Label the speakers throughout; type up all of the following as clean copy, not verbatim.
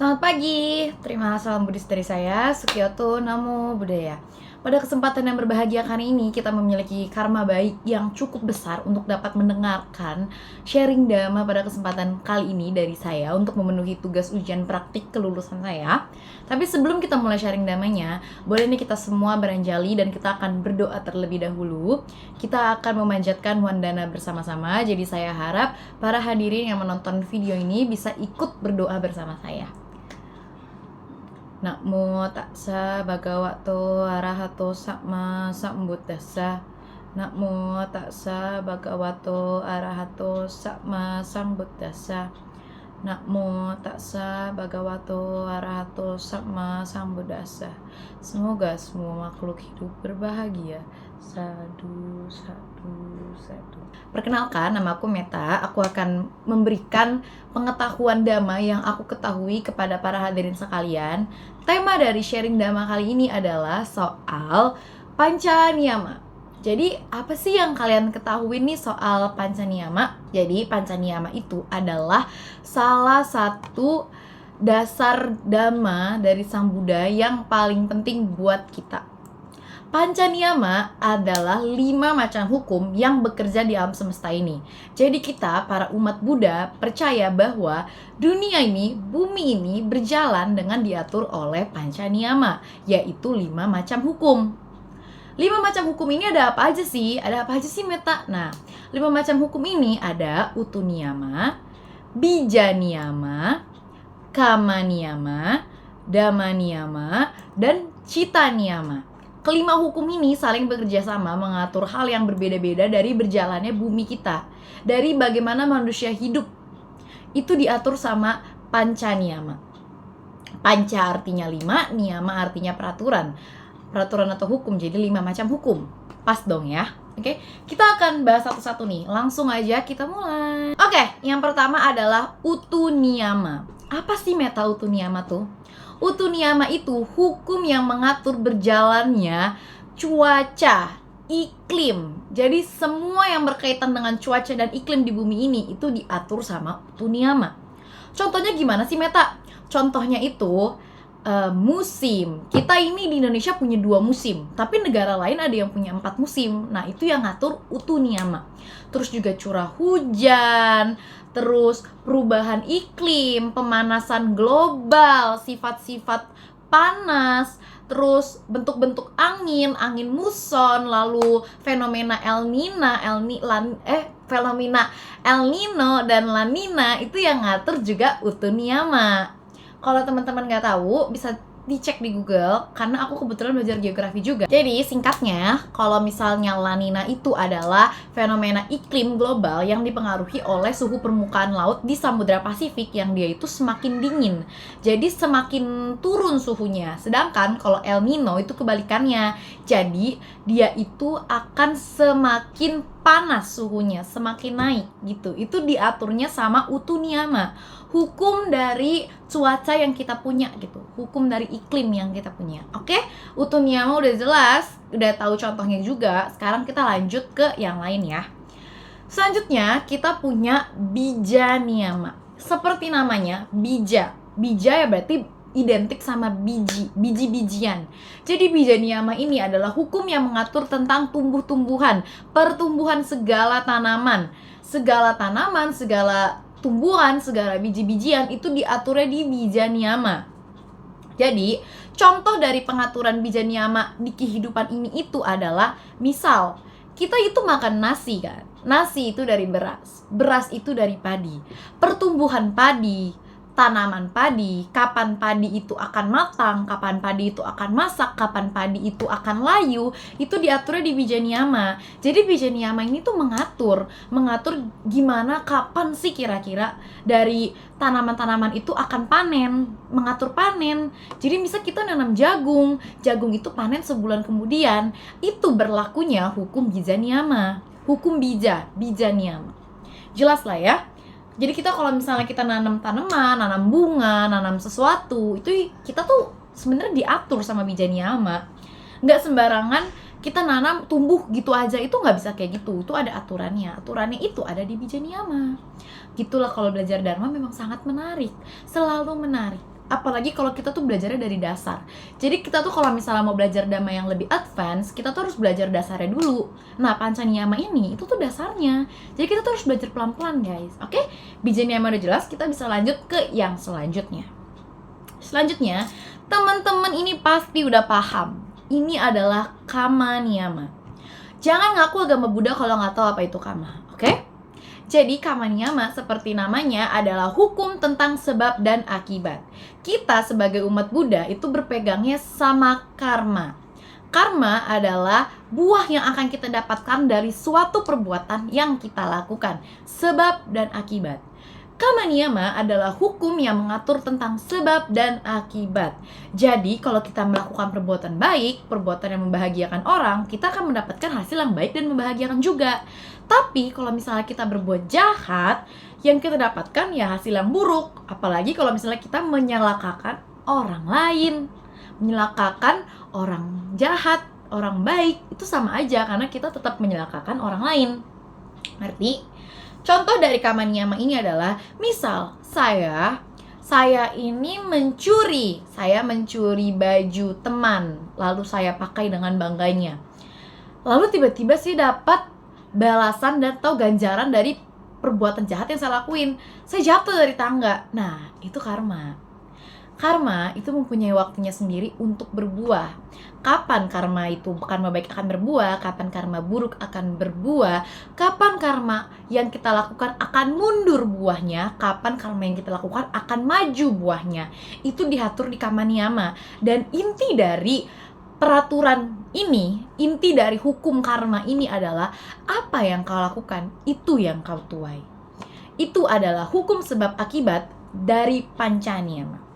Speaker 1: Selamat pagi, terima salam Buddhis dari saya, Sukiyoto Namo Buddhaya. Pada kesempatan yang berbahagia kali ini, kita memiliki karma baik yang cukup besar untuk dapat mendengarkan sharing dhamma pada kesempatan kali ini dari saya untuk memenuhi tugas ujian praktik kelulusan saya. Tapi sebelum kita mulai sharing dhammanya, boleh nih kita semua beranjali dan kita akan berdoa terlebih dahulu. Kita akan memanjatkan wandana bersama-sama, jadi saya harap para hadirin yang menonton video ini bisa ikut berdoa bersama saya. Namo tassa bhagavato arahato samma sambuddhassa. Namo tassa bhagavato arahato samma sambuddhassa. Namo tassa bhagavato arahato samma sambuddhassa. Semoga semua makhluk hidup berbahagia. Sadu, sadu, sadu. Perkenalkan, nama aku Meta. Aku akan memberikan pengetahuan dhamma yang aku ketahui kepada para hadirin sekalian. Tema dari sharing dhamma kali ini adalah soal panca niyama. Jadi apa sih yang kalian ketahui nih soal panca niyama? Jadi panca niyama itu adalah salah satu dasar dhamma dari Sang Buddha yang paling penting buat kita. Panca niyama adalah 5 macam hukum yang bekerja di alam semesta ini. Jadi kita, para umat Buddha, percaya bahwa dunia ini, bumi ini berjalan dengan diatur oleh panca niyama, yaitu 5 macam hukum. 5 macam hukum ini ada apa aja sih? Ada apa aja sih, Meta? Nah, 5 macam hukum ini ada utu niyama, bija niyama, kama niyama, dhamma niyama, dan cita niyama. Kelima hukum ini saling bekerja sama mengatur hal yang berbeda-beda dari berjalannya bumi kita. Dari bagaimana manusia hidup. Itu diatur sama panca niyama. Panca artinya 5, niyama artinya peraturan. Peraturan atau hukum, jadi 5 macam hukum. Pas dong ya. Oke, kita akan bahas satu-satu nih. Langsung aja kita mulai. Oke, yang pertama adalah utu niyama. Apa sih meta utu niyama tuh? Utu niyama itu hukum yang mengatur berjalannya cuaca, iklim. Jadi semua yang berkaitan dengan cuaca dan iklim di bumi ini itu diatur sama utu niyama. Contohnya gimana sih Meta? Contohnya itu musim. Kita ini di Indonesia punya 2 musim, tapi negara lain ada yang punya 4 musim. Nah, itu yang ngatur utu niyama. Terus juga curah hujan, terus perubahan iklim, pemanasan global, sifat-sifat panas, terus bentuk-bentuk angin muson, lalu fenomena fenomena El Nino dan La Nina itu yang ngatur juga utu niyama. Kalau teman-teman nggak tahu, bisa dicek di Google, karena aku kebetulan belajar geografi juga. Jadi singkatnya, kalau misalnya La Nina itu adalah fenomena iklim global yang dipengaruhi oleh suhu permukaan laut di Samudra Pasifik yang dia itu semakin dingin. Jadi semakin turun suhunya. Sedangkan kalau El Nino itu kebalikannya. Jadi dia itu akan semakin panas suhunya, semakin naik gitu. Itu diaturnya sama utu niyama. Hukum dari cuaca yang kita punya gitu, hukum dari iklim yang kita punya. Oke, utu niyama udah jelas, udah tahu contohnya juga. Sekarang kita lanjut ke yang lain ya. Selanjutnya kita punya bija niyama. Seperti namanya, bija. Bija ya berarti identik sama biji-bijian. Jadi bija niyama ini adalah hukum yang mengatur tentang tumbuh-tumbuhan, pertumbuhan segala tanaman, segala tumbuhan, segala biji-bijian itu diaturnya di bija niyama. Jadi, contoh dari pengaturan bija niyama di kehidupan ini itu adalah, misal, kita itu makan nasi kan. Nasi itu dari beras, beras itu dari padi. Pertumbuhan padi, tanaman padi, kapan padi itu akan matang, kapan padi itu akan masak, kapan padi itu akan layu, itu diaturnya di bija niyama. Jadi bija niyama ini tuh mengatur gimana, kapan sih kira-kira dari tanaman-tanaman itu akan panen, mengatur panen. Jadi misal kita nanam jagung itu panen sebulan kemudian, itu berlakunya hukum bija niyama, hukum bija niyama. Jelas lah ya. Jadi kita kalau misalnya kita nanam tanaman, nanam bunga, nanam sesuatu, itu kita tuh sebenarnya diatur sama bija niyama. Nggak sembarangan kita nanam tumbuh gitu aja, itu nggak bisa kayak gitu. Itu ada aturannya. Aturannya itu ada di bija niyama. Gitulah kalau belajar dharma memang sangat menarik, selalu menarik. apalagi kalau kita tuh belajarnya dari dasar. Jadi kita tuh kalau misalnya mau belajar Dhamma yang lebih advance, kita tuh harus belajar dasarnya dulu. Nah, Pancaniyama ini itu tuh dasarnya. Jadi kita tuh harus belajar pelan-pelan, guys. Oke? Bija niyama udah jelas, kita bisa lanjut ke yang selanjutnya. Selanjutnya, teman-teman ini pasti udah paham. Ini adalah Kama niyama. Jangan ngaku agama Buddha kalau nggak tahu apa itu kama, oke? Jadi kama niyama seperti namanya adalah hukum tentang sebab dan akibat. Kita sebagai umat Buddha itu berpegangnya sama karma. Karma adalah buah yang akan kita dapatkan dari suatu perbuatan yang kita lakukan, sebab dan akibat. Kama niyama adalah hukum yang mengatur tentang sebab dan akibat. Jadi, kalau kita melakukan perbuatan baik, perbuatan yang membahagiakan orang, kita akan mendapatkan hasil yang baik dan membahagiakan juga. Tapi, kalau misalnya kita berbuat jahat, yang kita dapatkan ya hasil yang buruk. Apalagi kalau misalnya kita menyalahkan orang lain, menyalahkan orang jahat, orang baik, itu sama aja karena kita tetap menyalahkan orang lain. Ngerti? Contoh dari kama niyama ini adalah, misal saya ini mencuri baju teman, lalu saya pakai dengan bangganya. Lalu tiba-tiba sih dapat balasan dan atau ganjaran dari perbuatan jahat yang saya lakuin. Saya jatuh dari tangga. Nah, itu karma. Karma itu mempunyai waktunya sendiri untuk berbuah. Kapan karma baik akan berbuah, kapan karma buruk akan berbuah, kapan karma yang kita lakukan akan mundur buahnya, kapan karma yang kita lakukan akan maju buahnya. Itu diatur di kama niyama. Dan inti dari peraturan ini, inti dari hukum karma ini adalah apa yang kau lakukan, itu yang kau tuai. Itu adalah hukum sebab akibat dari Pancaniyama.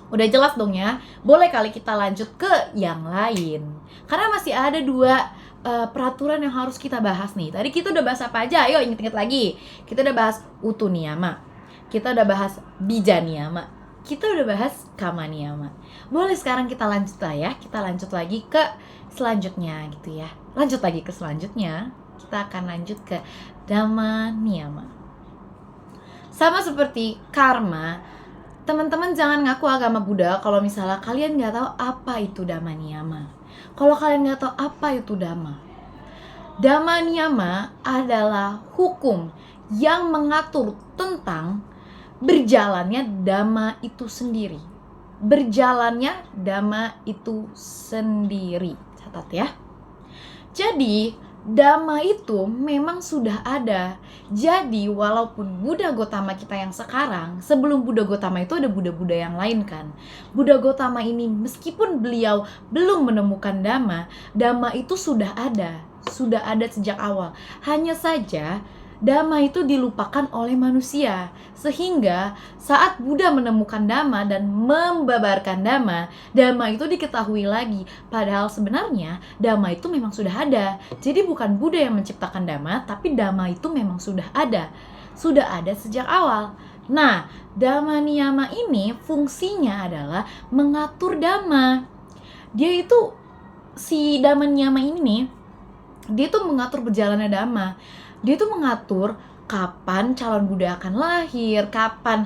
Speaker 1: Udah jelas dong ya, boleh kali kita lanjut ke yang lain. Karena masih ada dua peraturan yang harus kita bahas nih. Tadi kita udah bahas apa aja? Ayo inget-inget lagi. Kita udah bahas Utu niyama, kita udah bahas Bija niyama, kita udah bahas Kama niyama. Boleh sekarang kita lanjut lah ya. Kita lanjut lagi ke selanjutnya gitu ya. Lanjut lagi ke selanjutnya. Kita akan lanjut ke Dhamma niyama. Sama seperti karma, teman-teman jangan ngaku agama Buddha kalau misalnya kalian nggak tahu apa itu Dhamma niyama. Kalau kalian nggak tahu apa itu Dhamma. Dhamma niyama adalah hukum yang mengatur tentang berjalannya Dhamma itu sendiri. Berjalannya Dhamma itu sendiri. Catat ya. Jadi Dhamma itu memang sudah ada. Jadi walaupun Buddha Gotama kita yang sekarang, sebelum Buddha Gotama itu ada Buddha-Buddha yang lain kan. Buddha Gotama ini meskipun beliau belum menemukan Dhamma, Dhamma itu sudah ada sejak awal. Hanya saja Dhamma itu dilupakan oleh manusia. Sehingga saat Buddha menemukan Dhamma dan membabarkan Dhamma, Dhamma itu diketahui lagi. Padahal sebenarnya Dhamma itu memang sudah ada. Jadi bukan Buddha yang menciptakan Dhamma, tapi Dhamma itu memang sudah ada. Sudah ada sejak awal. Nah, Dhamma niyama ini fungsinya adalah mengatur Dhamma. Dia itu, si Dhamma niyama ini nih, dia tuh mengatur berjalannya Dhamma. Dia tuh mengatur kapan calon Buddha akan lahir, kapan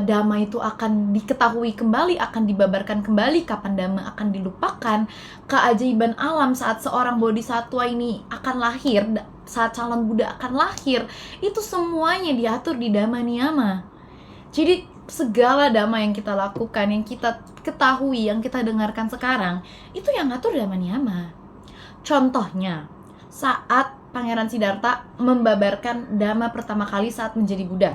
Speaker 1: Dhamma itu akan diketahui kembali, akan dibabarkan kembali, kapan Dhamma akan dilupakan, keajaiban alam saat seorang bodhisattva ini akan lahir, saat calon Buddha akan lahir, itu semuanya diatur di Dhamma niyama. Jadi segala Dhamma yang kita lakukan, yang kita ketahui, yang kita dengarkan sekarang, itu yang ngatur Dhamma niyama. Contohnya, saat Pangeran Siddhartha membabarkan Dhamma pertama kali saat menjadi Buddha.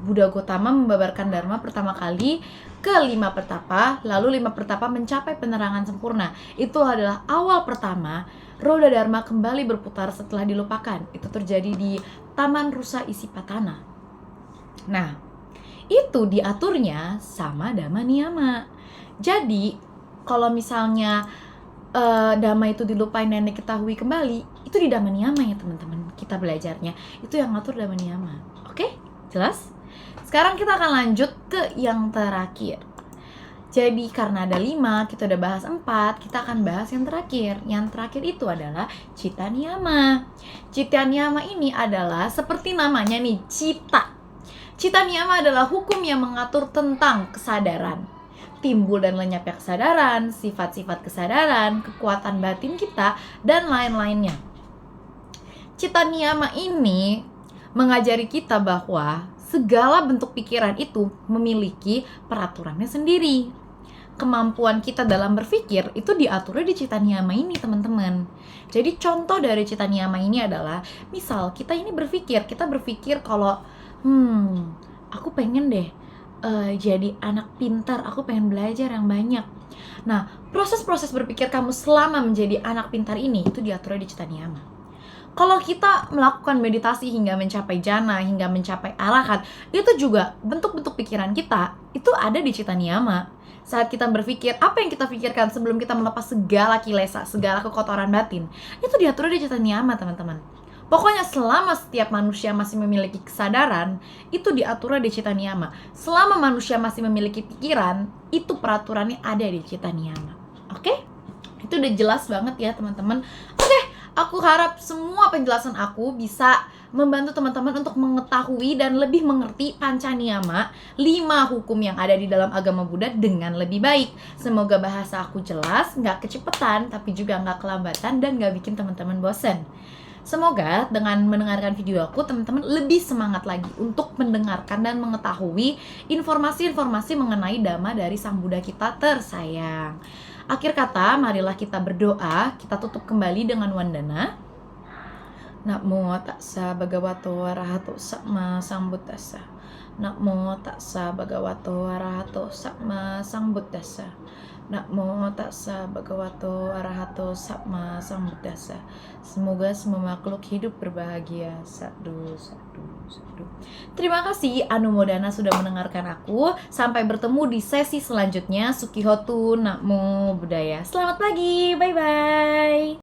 Speaker 1: Buddha Gotama membabarkan Dharma pertama kali ke 5 pertapa, lalu 5 pertapa mencapai penerangan sempurna. Itu adalah awal pertama roda Dharma kembali berputar setelah dilupakan. Itu terjadi di Taman Rusa Isipatana. Nah, itu diaturnya sama Dhamma niyama. Jadi, kalau misalnya Dhamma itu dilupain dan diketahui kembali, itu di Dhamma niyama ya teman-teman. Kita belajarnya itu yang ngatur Dhamma niyama. Oke? Jelas? Sekarang kita akan lanjut ke yang terakhir. Jadi karena ada 5, kita udah bahas 4, kita akan bahas yang terakhir. Yang terakhir itu adalah Citta niyama. Citta niyama ini adalah seperti namanya nih, cita. Cita niyama adalah hukum yang mengatur tentang kesadaran. Timbul dan lenyapnya kesadaran, sifat-sifat kesadaran, kekuatan batin kita, dan lain-lainnya. Cita niyama ini mengajari kita bahwa segala bentuk pikiran itu memiliki peraturannya sendiri. Kemampuan kita dalam berpikir itu diaturnya di cita niyama ini, teman-teman. Jadi contoh dari cita niyama ini adalah, misal kita ini kita berpikir kalau aku pengen deh jadi anak pintar, aku pengen belajar yang banyak. Nah, proses-proses berpikir kamu selama menjadi anak pintar ini itu diaturnya di cita niyama. Kalau kita melakukan meditasi hingga mencapai jana, hingga mencapai arahat, itu juga bentuk-bentuk pikiran kita itu ada di cita niyama. Saat kita berpikir, apa yang kita pikirkan sebelum kita melepas segala kilesa, segala kekotoran batin, itu diatur di cita niyama, teman-teman. Pokoknya selama setiap manusia masih memiliki kesadaran, itu diatur di cita niyama. Selama manusia masih memiliki pikiran, itu peraturannya ada di cita niyama. Oke? Itu udah jelas banget ya, teman-teman. Oke, aku harap semua penjelasan aku bisa membantu teman-teman untuk mengetahui dan lebih mengerti panca niyama, 5 hukum yang ada di dalam agama Buddha dengan lebih baik. Semoga bahasa aku jelas, nggak kecepatan, tapi juga nggak kelambatan dan nggak bikin teman-teman bosen. Semoga dengan mendengarkan video aku, teman-teman lebih semangat lagi untuk mendengarkan dan mengetahui informasi-informasi mengenai Dhamma dari Sang Buddha kita tersayang. Akhir kata, marilah kita berdoa, kita tutup kembali dengan wandana. Namo tassa bhagavato arahato samma sambuddhassa. Namo tassa bhagavato arahato samma sambuddhassa. Namo tassa bhagavato arahato samma sambuddhassa. Semoga semua makhluk hidup berbahagia. Sadhu, sadhu, sadhu. Terima kasih Anumodana sudah mendengarkan aku. Sampai bertemu di sesi selanjutnya. Sukihotu, Namo Buddhaya. Selamat pagi, bye-bye.